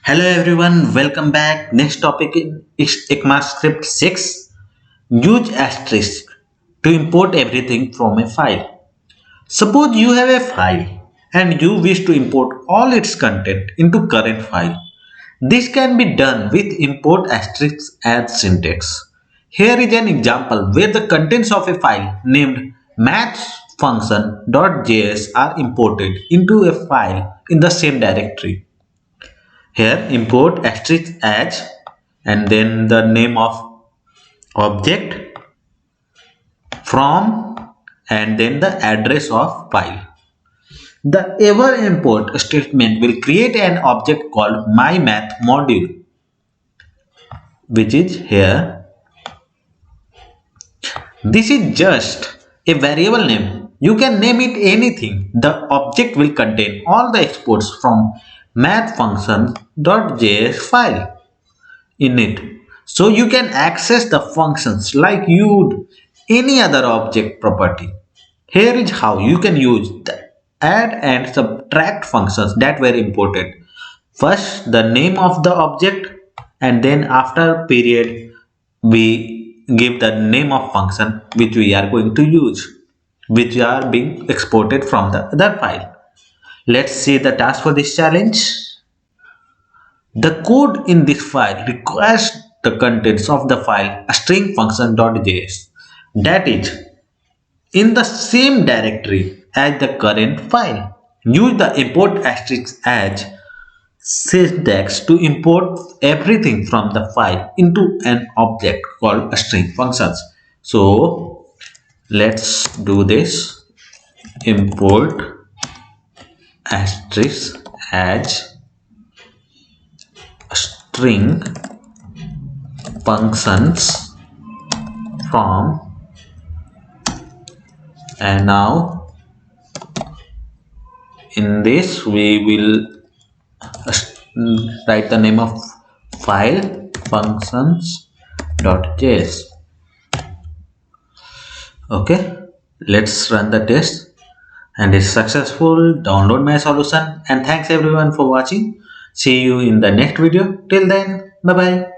Hello everyone, welcome back. Next topic is ECMAScript 6. Use asterisk to import everything from a file. Suppose you have a file and you wish to import all its content into current file. This can be done with import asterisk as syntax. Here is an example where the contents of a file named mathsfunction.js are imported into a file in the same directory. Here import asterisk as and then the name of object from and then the address of file. The ever import statement will create an object called myMathModule, which is here. This is just a variable name. You can name it anything. The object will contain all the exports from mathfunction.js file in it. So you can access the functions like you would any other object property. Here is how you can use the add and subtract functions that were imported. First the name of the object and then after period we give the name of function which we are going to use, which are being exported from the other file. Let's see the task for this challenge. The code in this file requires the contents of the file string function.js, that is in the same directory as the current file. Use the import asterisk as syntax to import everything from the file into an object called string functions. So let's do this. Import asterisk as string functions from, and now in this we will write the name of file functions.js. Okay, let's run the test and it's successful. Download my solution and thanks everyone for watching. See you in the next video. Till then, bye bye.